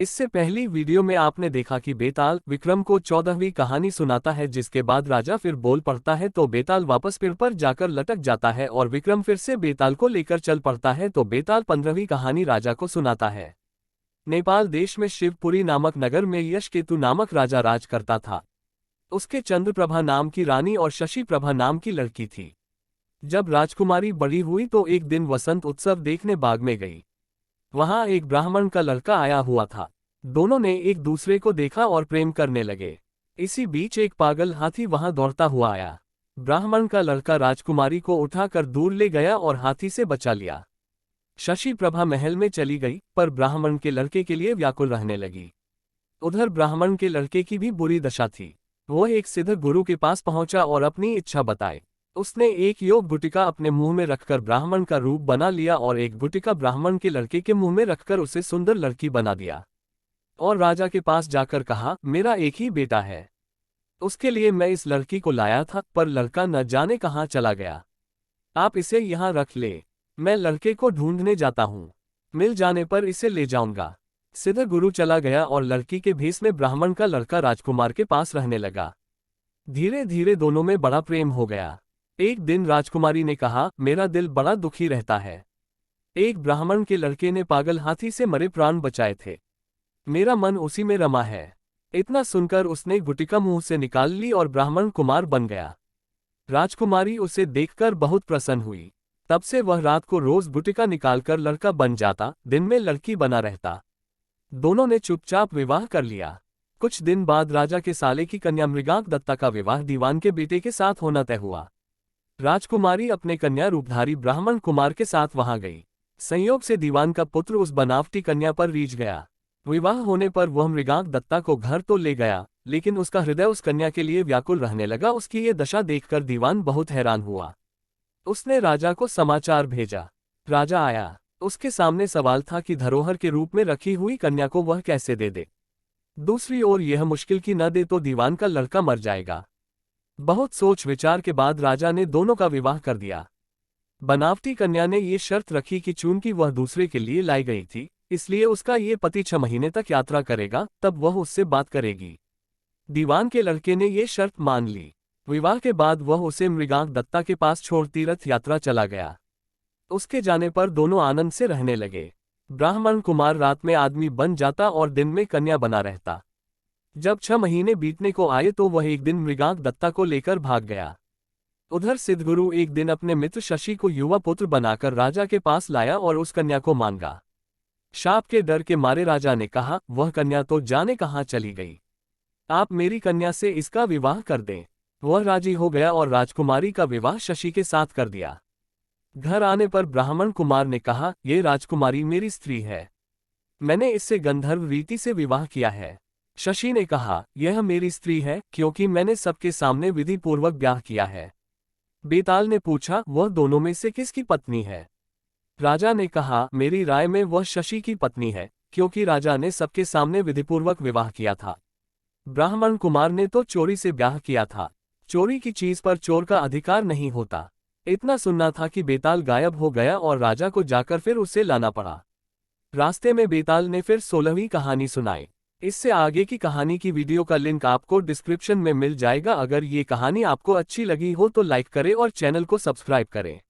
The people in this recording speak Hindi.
इससे पहली वीडियो में आपने देखा कि बेताल विक्रम को 14वीं कहानी सुनाता है, जिसके बाद राजा फिर बोल पड़ता है तो बेताल वापस पेड़ पर जाकर लटक जाता है और विक्रम फिर से बेताल को लेकर चल पड़ता है तो बेताल 15वीं कहानी राजा को सुनाता है। नेपाल देश में शिवपुरी नामक नगर में यशकेतु नामक राजा राज करता था। उसके चंद्रप्रभा नाम की रानी और शशि प्रभा नाम की लड़की थी। जब राजकुमारी बड़ी हुई तो एक दिन वसंत उत्सव देखने बाग में गई। वहां एक ब्राह्मण का लड़का आया हुआ था। दोनों ने एक दूसरे को देखा और प्रेम करने लगे। इसी बीच एक पागल हाथी वहां दौड़ता हुआ आया। ब्राह्मण का लड़का राजकुमारी को उठाकर दूर ले गया और हाथी से बचा लिया। शशि प्रभा महल में चली गई, पर ब्राह्मण के लड़के के लिए व्याकुल रहने लगी। उधर ब्राह्मण के लड़के की भी बुरी दशा थी। वह एक सिद्ध गुरु के पास पहुंचा और अपनी इच्छा बताई। उसने एक योग गुटिका अपने मुंह में रखकर ब्राह्मण का रूप बना लिया और एक गुटिका ब्राह्मण के लड़के के मुंह में रखकर उसे सुंदर लड़की बना दिया और राजा के पास जाकर कहा, मेरा एक ही बेटा है, उसके लिए मैं इस लड़की को लाया था, पर लड़का न जाने कहाँ चला गया। आप इसे यहाँ रख ले, मैं लड़के को ढूंढने जाता हूँ, मिल जाने पर इसे ले जाऊंगा। सिद्ध गुरु चला गया और लड़की के भेष में ब्राह्मण का लड़का राजकुमार के पास रहने लगा। धीरे धीरे दोनों में बड़ा प्रेम हो गया। एक दिन राजकुमारी ने कहा, मेरा दिल बड़ा दुखी रहता है। एक ब्राह्मण के लड़के ने पागल हाथी से मरे प्राण बचाए थे, मेरा मन उसी में रमा है। इतना सुनकर उसने गुटिका मुंह से निकाल ली और ब्राह्मण कुमार बन गया। राजकुमारी उसे देखकर बहुत प्रसन्न हुई। तब से वह रात को रोज गुटिका निकालकर लड़का बन जाता, दिन में लड़की बना रहता। दोनों ने चुपचाप विवाह कर लिया। कुछ दिन बाद राजा के साले की कन्या मृगांक दत्ता का विवाह दीवान के बेटे के साथ होना तय हुआ। राजकुमारी अपने कन्या रूपधारी ब्राह्मण कुमार के साथ वहां गई। संयोग से दीवान का पुत्र उस बनावटी कन्या पर रीझ गया। विवाह होने पर वह मृगांक दत्ता को घर तो ले गया, लेकिन उसका हृदय उस कन्या के लिए व्याकुल रहने लगा। उसकी ये दशा देखकर दीवान बहुत हैरान हुआ। उसने राजा को समाचार भेजा। राजा आया। उसके सामने सवाल था कि धरोहर के रूप में रखी हुई कन्या को वह कैसे दे दे। दूसरी ओर यह मुश्किल की न दे तो दीवान का लड़का मर जाएगा। बहुत सोच विचार के बाद राजा ने दोनों का विवाह कर दिया। बनावटी कन्या ने ये शर्त रखी कि चूंकि वह दूसरे के लिए लाई गई थी, इसलिए उसका ये पति 6 महीने तक यात्रा करेगा, तब वह उससे बात करेगी। दीवान के लड़के ने ये शर्त मान ली। विवाह के बाद वह उसे मृगांक दत्ता के पास छोड़ तीर्थ यात्रा चला गया। उसके जाने पर दोनों आनंद से रहने लगे। ब्राह्मण कुमार रात में आदमी बन जाता और दिन में कन्या बना रहता। जब 6 महीने बीतने को आए तो वह एक दिन मृगांक दत्ता को लेकर भाग गया। उधर सिद्धगुरु एक दिन अपने मित्र शशि को युवा पुत्र बनाकर राजा के पास लाया और उस कन्या को मांगा। शाप के डर के मारे राजा ने कहा, वह कन्या तो जाने कहाँ चली गई, आप मेरी कन्या से इसका विवाह कर दें। वह राजी हो गया और राजकुमारी का विवाह शशि के साथ कर दिया। घर आने पर ब्राह्मण कुमार ने कहा, ये राजकुमारी मेरी स्त्री है, मैंने इससे गंधर्व रीति से विवाह किया है। शशि ने कहा, यह मेरी स्त्री है क्योंकि मैंने सबके सामने विधि पूर्वक ब्याह किया है। बेताल ने पूछा, वह दोनों में से किसकी पत्नी है? राजा ने कहा, मेरी राय में वह शशि की पत्नी है, क्योंकि राजा ने सबके सामने विधिपूर्वक विवाह किया था। ब्राह्मण कुमार ने तो चोरी से ब्याह किया था। चोरी की चीज पर चोर का अधिकार नहीं होता। इतना सुनना था कि बेताल गायब हो गया और राजा को जाकर फिर उसे लाना पड़ा। रास्ते में बेताल ने फिर 16वीं कहानी सुनाई। इससे आगे की कहानी की वीडियो का लिंक आपको डिस्क्रिप्शन में मिल जाएगा। अगर ये कहानी आपको अच्छी लगी हो तो लाइक करें और चैनल को सब्सक्राइब करें।